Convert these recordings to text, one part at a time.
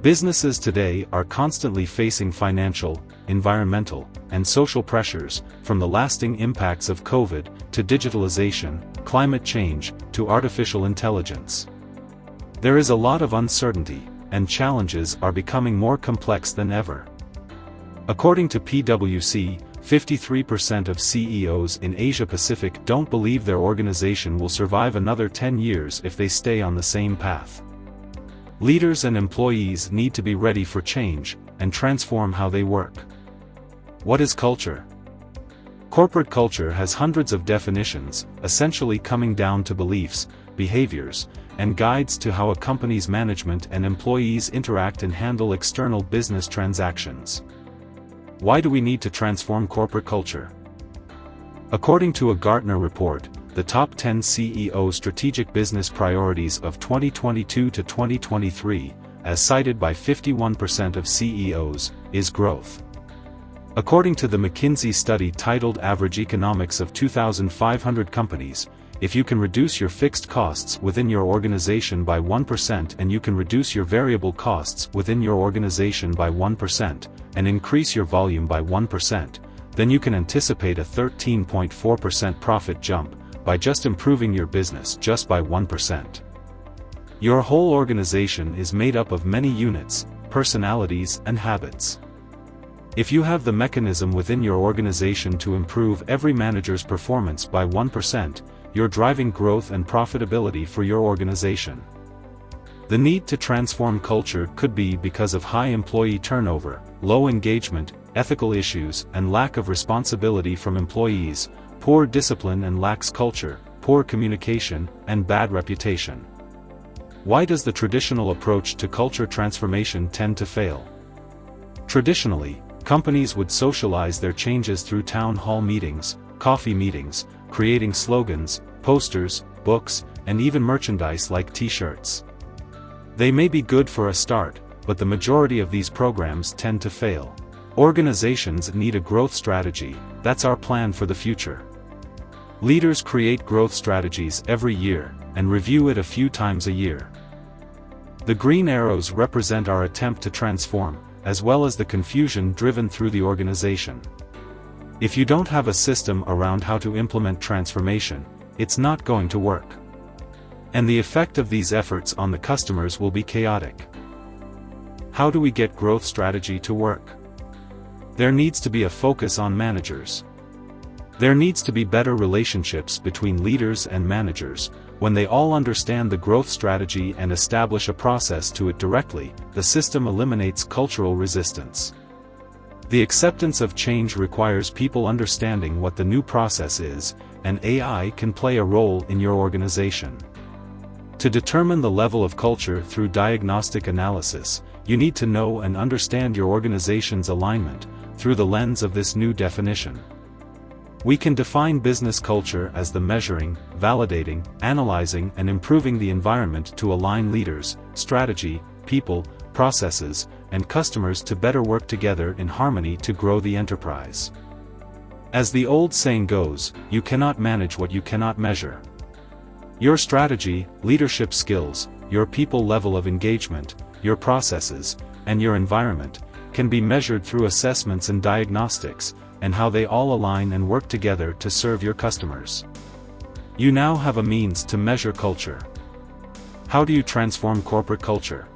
Businesses today are constantly facing financial, environmental, and social pressures, from the lasting impacts of COVID, to digitalization, climate change, to artificial intelligence. There is a lot of uncertainty, and challenges are becoming more complex than ever. According to PwC, 53% of CEOs in Asia-Pacific don't believe their organization will survive another 10 years if they stay on the same path. Leaders and employees need to be ready for change, and transform how they work. What is culture? Corporate culture has hundreds of definitions, essentially coming down to beliefs, behaviors, and guides to how a company's management and employees interact and handle external business transactions. Why do we need to transform corporate culture? According to a Gartner report, the top 10 CEO strategic business priorities of 2022 to 2023, as cited by 51% of CEOs, is growth. According to the McKinsey study titled Average Economics of 2,500 Companies, if you can reduce your fixed costs within your organization by 1% and you can reduce your variable costs within your organization by 1%, and increase your volume by 1%, then you can anticipate a 13.4% profit jump, by just improving your business just by 1%. Your whole organization is made up of many units, personalities, and habits. If you have the mechanism within your organization to improve every manager's performance by 1%, you're driving growth and profitability for your organization. The need to transform culture could be because of high employee turnover, low engagement, ethical issues, and lack of responsibility from employees, poor discipline and lax culture, poor communication, and bad reputation. Why does the traditional approach to culture transformation tend to fail? Traditionally, companies would socialize their changes through town hall meetings, coffee meetings, creating slogans, posters, books, and even merchandise like t-shirts. They may be good for a start, but the majority of these programs tend to fail. Organizations need a growth strategy. That's our plan for the future. Leaders create growth strategies every year, and review it a few times a year. The green arrows represent our attempt to transform, as well as the confusion driven through the organization. If you don't have a system around how to implement transformation, it's not going to work. And the effect of these efforts on the customers will be chaotic. How do we get growth strategy to work? There needs to be a focus on managers. There needs to be better relationships between leaders and managers. When they all understand the growth strategy and establish a process to it directly, the system eliminates cultural resistance. The acceptance of change requires people understanding what the new process is, and AI can play a role in your organization. To determine the level of culture through diagnostic analysis, you need to know and understand your organization's alignment, through the lens of this new definition. We can define business culture as the measuring, validating, analyzing, and improving the environment to align leaders, strategy, people, processes, and customers to better work together in harmony to grow the enterprise. As the old saying goes, you cannot manage what you cannot measure. Your strategy, leadership skills, your people level of engagement, your processes, and your environment can be measured through assessments and diagnostics, and how they all align and work together to serve your customers. You now have a means to measure culture. How do you transform corporate culture?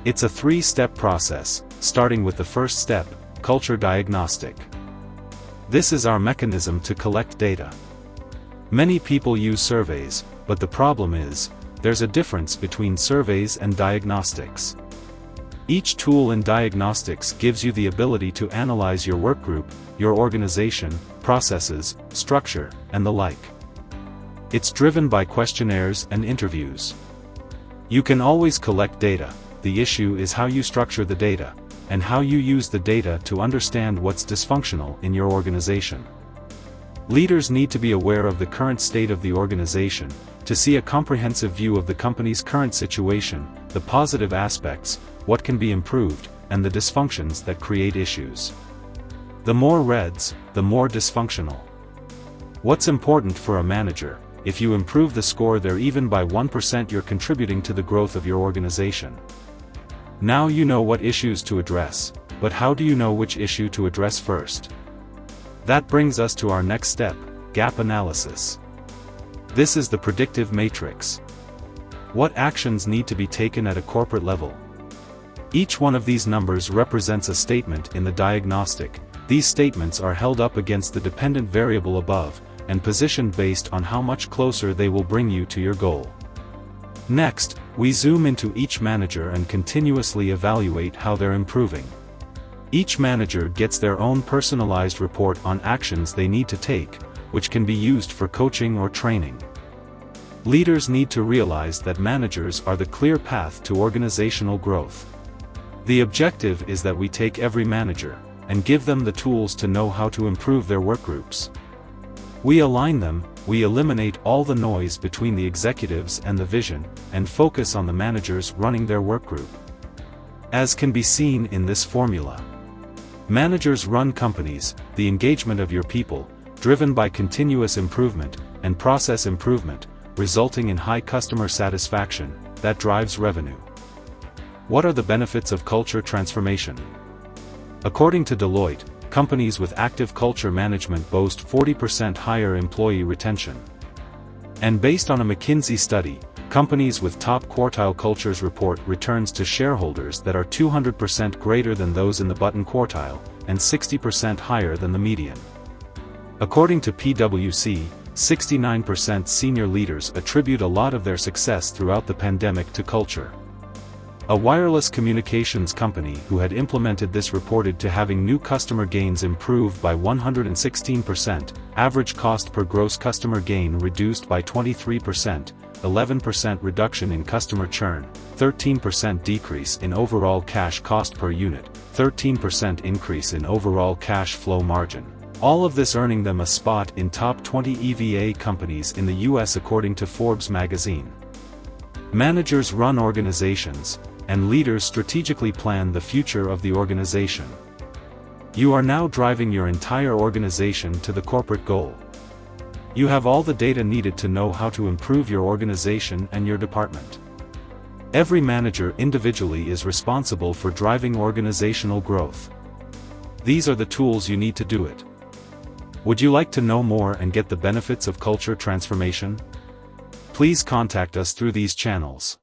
It's a three-step process, starting with the first step, culture diagnostic. This is our mechanism to collect data. Many people use surveys, but the problem is, there's a difference between surveys and diagnostics. Each tool in diagnostics gives you the ability to analyze your workgroup, your organization, processes, structure, and the like. It's driven by questionnaires and interviews. You can always collect data. The issue is how you structure the data, and how you use the data to understand what's dysfunctional in your organization. Leaders need to be aware of the current state of the organization, to see a comprehensive view of the company's current situation, the positive aspects, what can be improved, and the dysfunctions that create issues. The more reds, the more dysfunctional. What's important for a manager? If you improve the score there even by 1%, you're contributing to the growth of your organization. Now you know what issues to address, but how do you know which issue to address first? That brings us to our next step, gap analysis. This is the predictive matrix. What actions need to be taken at a corporate level? Each one of these numbers represents a statement in the diagnostic. These statements are held up against the dependent variable above, and positioned based on how much closer they will bring you to your goal. Next, we zoom into each manager and continuously evaluate how they're improving. Each manager gets their own personalized report on actions they need to take, which can be used for coaching or training. Leaders need to realize that managers are the clear path to organizational growth. The objective is that we take every manager and give them the tools to know how to improve their workgroups. We align them, we eliminate all the noise between the executives and the vision, and focus on the managers running their workgroup. As can be seen in this formula. Managers run companies, the engagement of your people, driven by continuous improvement and process improvement, resulting in high customer satisfaction, that drives revenue. What are the benefits of culture transformation? According to Deloitte, companies with active culture management boast 40% higher employee retention. And based on a McKinsey study, companies with top quartile cultures report returns to shareholders that are 200% greater than those in the bottom quartile, and 60% higher than the median. According to PwC, 69% senior leaders attribute a lot of their success throughout the pandemic to culture. A wireless communications company who had implemented this reported to having new customer gains improved by 116%, average cost per gross customer gain reduced by 23%, 11% reduction in customer churn, 13% decrease in overall cash cost per unit, 13% increase in overall cash flow margin. All of this earning them a spot in top 20 EVA companies in the US according to Forbes magazine. Managers run organizations, and leaders strategically plan the future of the organization. You are now driving your entire organization to the corporate goal. You have all the data needed to know how to improve your organization and your department. Every manager individually is responsible for driving organizational growth. These are the tools you need to do it. Would you like to know more and get the benefits of culture transformation? Please contact us through these channels.